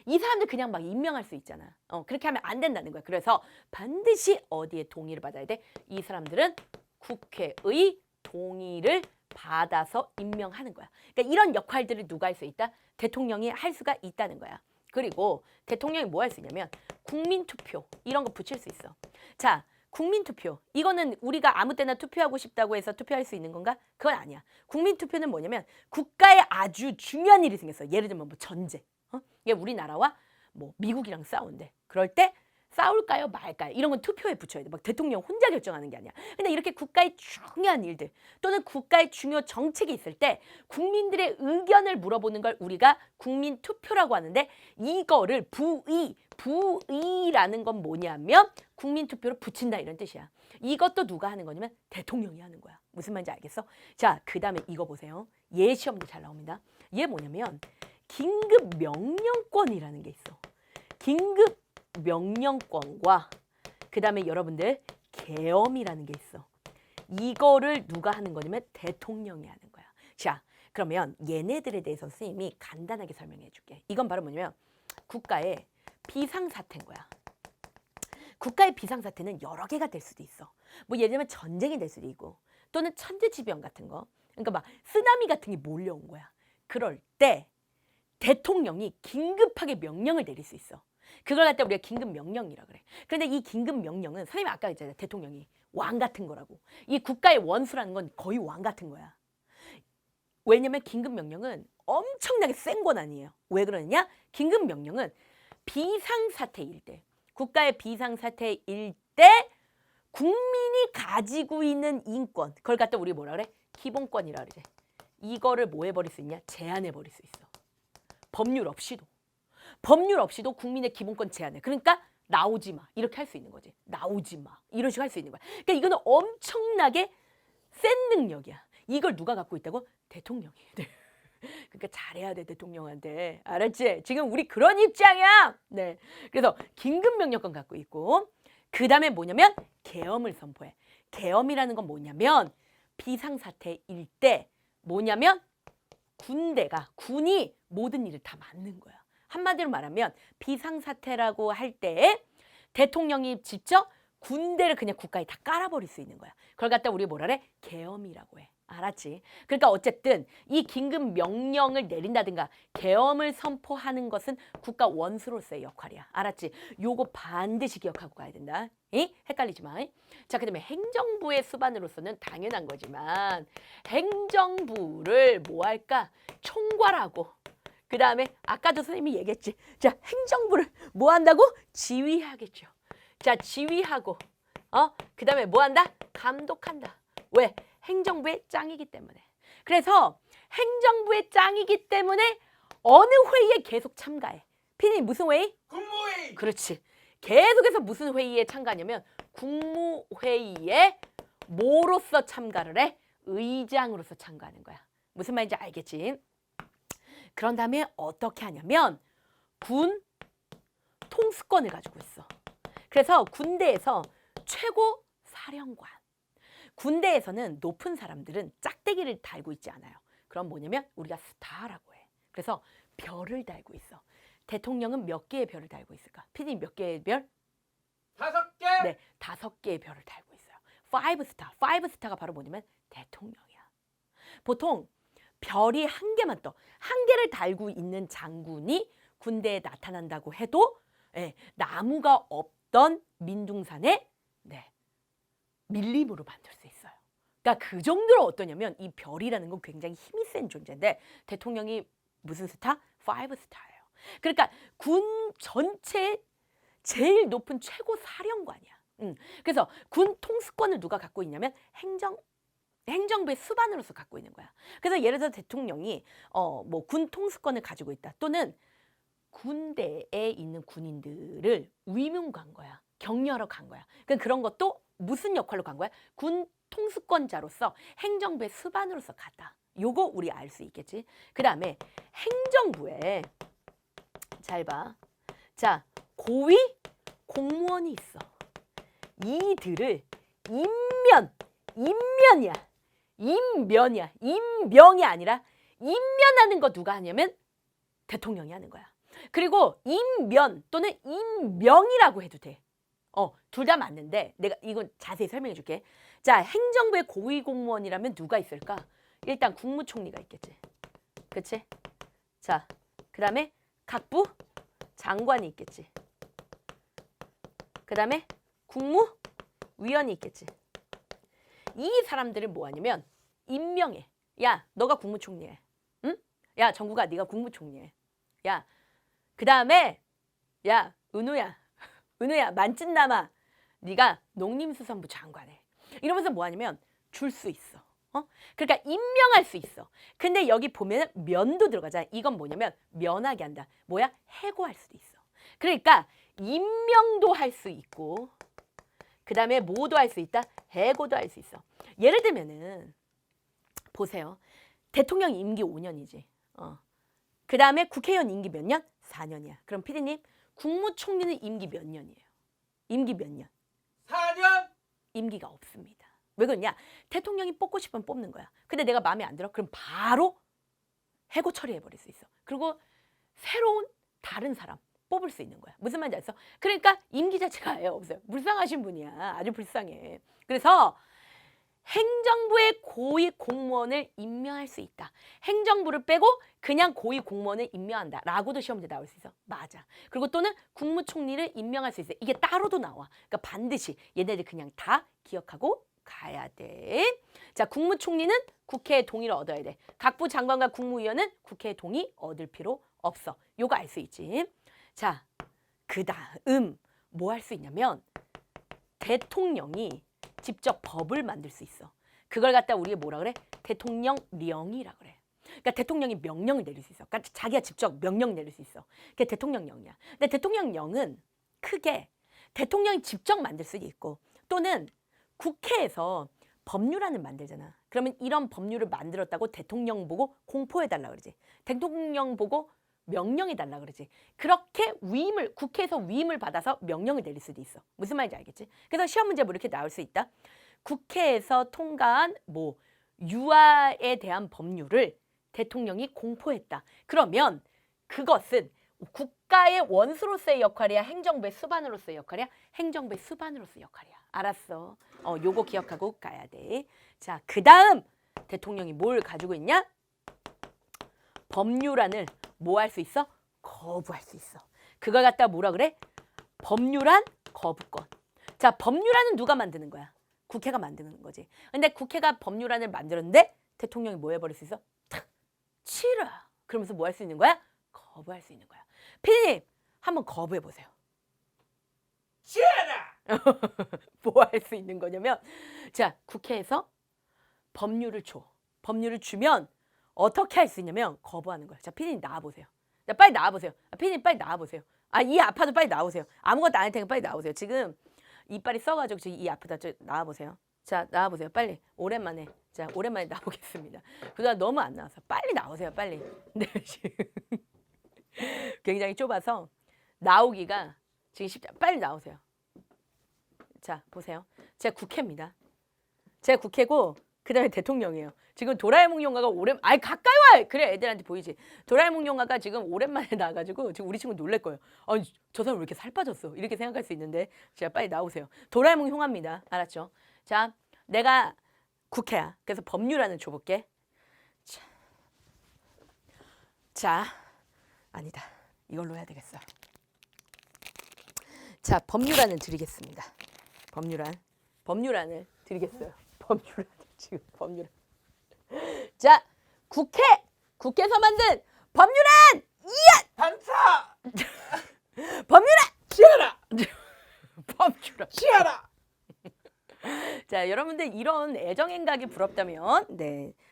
이 사람들 그냥 막 임명할 수 있잖아. 그렇게 하면 안 된다는 거야. 그래서 반드시 어디에 동의를 받아야 돼? 이 사람들은 국회의 동의를 받아서 임명하는 거야. 그러니까 이런 역할들을 누가 할 수 있다? 대통령이 할 수가 있다는 거야. 그리고 대통령이 뭐 할 수 있냐면 국민투표 이런 거 붙일 수 있어. 자, 국민투표. 이거는 우리가 아무 때나 투표하고 싶다고 해서 투표할 수 있는 건가? 그건 아니야. 국민투표는 뭐냐면 국가에 아주 중요한 일이 생겼어. 예를 들면 뭐 전쟁. 이게 우리나라와 뭐 미국이랑 싸운대. 그럴 때 싸울까요 말까요? 이런 건 투표에 붙여야 돼. 막 대통령 혼자 결정하는 게 아니야. 근데 이렇게 국가의 중요한 일들 또는 국가의 중요 정책이 있을 때 국민들의 의견을 물어보는 걸 우리가 국민투표라고 하는데, 이거를 부의라는 건 뭐냐면 국민투표를 붙인다 이런 뜻이야. 이것도 누가 하는 거냐면 대통령이 하는 거야. 무슨 말인지 알겠어? 자, 그 다음에 이거 보세요. 얘 시험도 잘 나옵니다. 얘 뭐냐면 긴급명령권이라는 게 있어. 긴급명령권과 그 다음에 여러분들 계엄이라는 게 있어. 이거를 누가 하는 거냐면 대통령이 하는 거야. 자, 그러면 얘네들에 대해서 선생님이 간단하게 설명해 줄게. 이건 바로 뭐냐면 국가의 비상사태인 거야. 국가의 비상사태는 여러 개가 될 수도 있어. 뭐 예를 들면 전쟁이 될 수도 있고 또는 천재지변 같은 거. 그러니까 막 쓰나미 같은 게 몰려온 거야. 그럴 때 대통령이 긴급하게 명령을 내릴 수 있어. 그걸 갖다 우리가 긴급명령이라 그래. 그런데 이 긴급명령은 선생님이 아까 했잖아요. 대통령이 왕 같은 거라고. 이 국가의 원수라는 건 거의 왕 같은 거야. 왜냐면 긴급명령은 엄청나게 센 권한이에요. 왜 그러느냐? 긴급명령은 비상사태일 때, 국가의 비상사태일 때 국민이 가지고 있는 인권, 그걸 갖다 우리 뭐라 그래? 기본권이라 그러지. 이거를 뭐 해버릴 수 있냐? 제한해버릴 수 있어. 법률 없이도. 법률 없이도 국민의 기본권 제한해. 그러니까 나오지 마. 이렇게 할 수 있는 거지. 나오지 마. 이런 식으로 할 수 있는 거야. 그러니까 이거는 엄청나게 센 능력이야. 이걸 누가 갖고 있다고? 대통령이. 네. 그러니까 잘해야 돼, 대통령한테. 알았지? 지금 우리 그런 입장이야. 네. 그래서 긴급명령권 갖고 있고, 그 다음에 뭐냐면 계엄을 선포해. 계엄이라는 건 뭐냐면 비상사태일 때 뭐냐면 군이 모든 일을 다 맡는 거야. 한마디로 말하면 비상사태라고 할 때 대통령이 직접 군대를 그냥 국가에 다 깔아버릴 수 있는 거야. 그걸 갖다 우리 뭐라 그래? 계엄이라고 해. 알았지? 그러니까 어쨌든 이 긴급 명령을 내린다든가 계엄을 선포하는 것은 국가 원수로서의 역할이야. 알았지? 요거 반드시 기억하고 가야 된다. 헷갈리지 마. 자, 그다음에 행정부의 수반으로서는 당연한 거지만 행정부를 뭐 할까? 총괄하고 그 다음에 아까도 선생님이 얘기했지. 자, 행정부를 뭐 한다고? 지휘하겠죠. 자, 지휘하고 그 다음에 뭐 한다? 감독한다. 왜? 행정부의 짱이기 때문에. 그래서 행정부의 짱이기 때문에 어느 회의에 계속 참가해. 피디님 무슨 회의? 국무회의. 그렇지. 계속해서 무슨 회의에 참가하냐면 국무회의에 뭐로서 참가를 해? 의장으로서 참가하는 거야. 무슨 말인지 알겠지? 그런 다음에 어떻게 하냐면 군 통수권을 가지고 있어. 그래서 군대에서 최고 사령관. 군대에서는 높은 사람들은 짝대기를 달고 있지 않아요. 그럼 뭐냐면 우리가 스타라고 해. 그래서 별을 달고 있어. 대통령은 몇 개의 별을 달고 있을까? 피디님 몇 개의 별? 5개. 네, 5개의 별을 달고 있어요. 5스타. 5스타가 바로 뭐냐면 대통령이야. 보통 별이 한 개만 떠. 한 개를 달고 있는 장군이 군대에 나타난다고 해도 나무가 없던 민둥산에 밀림으로 만들 수 있어요. 그러니까 그 정도로 어떠냐면 이 별이라는 건 굉장히 힘이 센 존재인데 대통령이 무슨 스타? 5스타예요. 그러니까 군 전체 제일 높은 최고 사령관이야. 그래서 군 통수권을 누가 갖고 있냐면 행정부의 수반으로서 갖고 있는 거야. 그래서 예를 들어 대통령이 뭐 군 통수권을 가지고 있다. 또는 군대에 있는 군인들을 위문 간 거야. 격려하러 간 거야. 그러니까 그런 것도 무슨 역할로 간 거야? 군 통수권자로서 행정부의 수반으로서 갔다. 요거 우리 알 수 있겠지. 그 다음에 행정부에 잘 봐. 자, 고위 공무원이 있어. 이들을 임면이야. 임명이 아니라 임면하는 거 누가 하냐면 대통령이 하는 거야. 그리고 임면 또는 임명이라고 해도 돼. 둘 다 맞는데 내가 이건 자세히 설명해 줄게. 자, 행정부의 고위 공무원이라면 누가 있을까? 일단 국무총리가 있겠지. 그치? 자, 그 다음에 각부 장관이 있겠지. 그 다음에 국무위원이 있겠지. 이 사람들을 뭐 하냐면 임명해. 야, 너가 국무총리해. 응? 야, 정국아, 네가 국무총리해. 야, 그 다음에 야, 은우야, 만찢남아, 네가 농림수산부 장관해. 이러면서 뭐 하냐면 줄 수 있어. 그러니까 임명할 수 있어. 근데 여기 보면 면도 들어가잖아. 이건 뭐냐면 면하게 한다. 뭐야? 해고할 수도 있어. 그러니까 임명도 할 수 있고 그 다음에 뭐도 할 수 있다? 해고도 할 수 있어. 예를 들면은 보세요. 대통령 임기 5년이지. 그 다음에 국회의원 임기 몇 년? 4년이야. 그럼 피디님, 국무총리는 임기 몇 년이에요? 임기 몇 년? 4년. 임기가 없습니다. 왜 그러냐? 대통령이 뽑고 싶으면 뽑는 거야. 근데 내가 마음에 안 들어? 그럼 바로 해고 처리해버릴 수 있어. 그리고 새로운 다른 사람 뽑을 수 있는 거야. 무슨 말인지 알았어? 그러니까 임기 자체가 아예 없어요. 불쌍하신 분이야. 아주 불쌍해. 그래서 행정부의 고위 공무원을 임명할 수 있다. 행정부를 빼고 그냥 고위 공무원을 임명한다. 라고도 시험지에 나올 수 있어. 맞아. 그리고 또는 국무총리를 임명할 수 있어. 이게 따로도 나와. 그러니까 반드시 얘네들 그냥 다 기억하고 가야 돼. 자, 국무총리는 국회의 동의를 얻어야 돼. 각부 장관과 국무위원은 국회의 동의 얻을 필요 없어. 요거 알 수 있지. 자, 그 다음 뭐 할 수 있냐면 대통령이 직접 법을 만들 수 있어. 그걸 갖다 우리가 뭐라 그래? 대통령령이라 그래. 그러니까 대통령이 명령을 내릴 수 있어. 그러니까 자기가 직접 명령 내릴 수 있어. 그게 대통령령이야. 근데 대통령령은 크게 대통령이 직접 만들 수도 있고 또는 국회에서 법률안을 만들잖아. 그러면 이런 법률을 만들었다고 대통령 보고 공포해달라 그러지. 대통령 보고 명령해달라 그러지. 그렇게 국회에서 위임을 받아서 명령을 내릴 수도 있어. 무슨 말인지 알겠지? 그래서 시험 문제 뭐 이렇게 나올 수 있다. 국회에서 통과한 유아에 대한 법률을 대통령이 공포했다. 그러면 그것은 국가의 원수로서의 역할이야? 행정부의 수반으로서의 역할이야? 행정부의 수반으로서의 역할이야. 알았어. 요거 기억하고 가야 돼. 자, 그 다음 대통령이 뭘 가지고 있냐? 법률안을 뭐 할 수 있어? 거부할 수 있어. 그걸 갖다 뭐라 그래? 법률안 거부권. 자, 법률안은 누가 만드는 거야? 국회가 만드는 거지. 근데 국회가 법률안을 만들었는데 대통령이 뭐 해버릴 수 있어? 탁! 치라. 그러면서 뭐 할 수 있는 거야? 거부할 수 있는 거야. 피디님, 한번 거부해 보세요. 시아라. 뭐 할 수 있는 거냐면, 자, 국회에서 법률을 줘. 법률을 주면 어떻게 할 수 있냐면 거부하는 거야. 자, 피디님 나와보세요. 자, 빨리 나와보세요. 피디님 빨리 나와보세요. 이 아파도 빨리 나오세요. 아무것도 안 할 테니까 빨리 나오세요. 지금 이빨이 써가지고 지금 이 아프다. 저 나와보세요. 자, 나와보세요. 빨리. 오랜만에. 자, 오랜만에 나오겠습니다. 그동안 너무 안 나와서 빨리 나오세요. 빨리. 네, 지금 굉장히 좁아서 나오기가 지금 쉽지 않아요. 빨리 나오세요. 자, 보세요. 제가 국회입니다. 제가 국회고 그다음에 대통령이에요. 지금 도라에몽 영화가 가까이 와! 그래 애들한테 보이지. 도라에몽 영화가 지금 오랜만에 나와가지고 지금 우리 친구 놀랄 거예요. 아니 저 사람 왜 이렇게 살 빠졌어? 이렇게 생각할 수 있는데 자 빨리 나오세요. 도라에몽 흉합니다. 알았죠? 자 내가 국회야. 그래서 법률안을 줘볼게. 자 아니다. 이걸로 해야 되겠어. 자 법률안을 드리겠습니다. 법률안을 드리겠어요. 법률안. 자, 국회에서 만든 법률안! 반사. 법률안! 시아라. 법률안. 시아라. 자, 여러분들 이런 애정행각이 부럽다면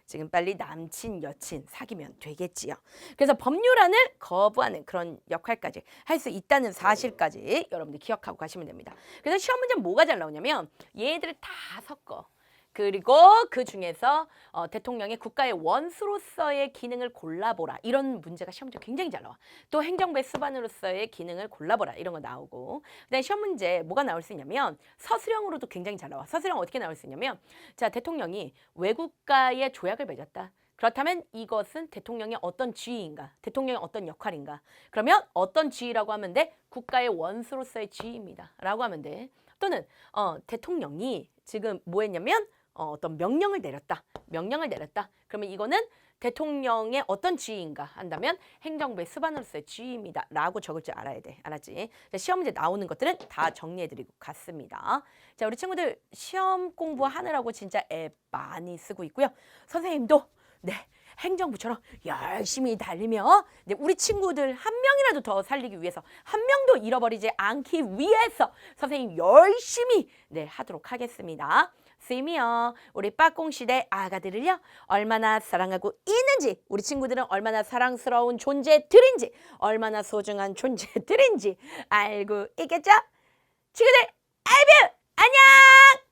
지금 빨리 남친, 여친 사귀면 되겠지요. 그래서 법률안을 거부하는 그런 역할까지 할 수 있다는 사실까지 여러분들 기억하고 가시면 됩니다. 그래서 시험 문제는 뭐가 잘 나오냐면 얘들을 다 섞어. 그리고 그 중에서 대통령의 국가의 원수로서의 기능을 골라보라. 이런 문제가 시험 문제 굉장히 잘 나와. 또 행정부의 수반으로서의 기능을 골라보라. 이런 거 나오고. 그다음에 시험 문제 뭐가 나올 수 있냐면 서술형으로도 굉장히 잘 나와. 서술형 어떻게 나올 수 있냐면 자 대통령이 외국과의 조약을 맺었다. 그렇다면 이것은 대통령의 어떤 지위인가? 대통령의 어떤 역할인가? 그러면 어떤 지위라고 하면 돼? 국가의 원수로서의 지위입니다. 라고 하면 돼. 또는 대통령이 지금 뭐 했냐면 어떤 명령을 내렸다. 그러면 이거는 대통령의 어떤 지위인가 한다면 행정부의 수반으로서의 지위입니다. 라고 적을 줄 알아야 돼. 알았지? 시험 문제 나오는 것들은 다 정리해드리고 갔습니다. 자, 우리 친구들 시험 공부하느라고 진짜 앱 많이 쓰고 있고요. 선생님도 행정부처럼 열심히 달리며 우리 친구들 한 명이라도 더 살리기 위해서 한 명도 잃어버리지 않기 위해서 선생님 열심히 하도록 하겠습니다. 쌤이요. 우리 빠꽁시대 아가들을요. 얼마나 사랑하고 있는지 우리 친구들은 얼마나 사랑스러운 존재들인지 얼마나 소중한 존재들인지 알고 있겠죠? 친구들, I love you! 안녕!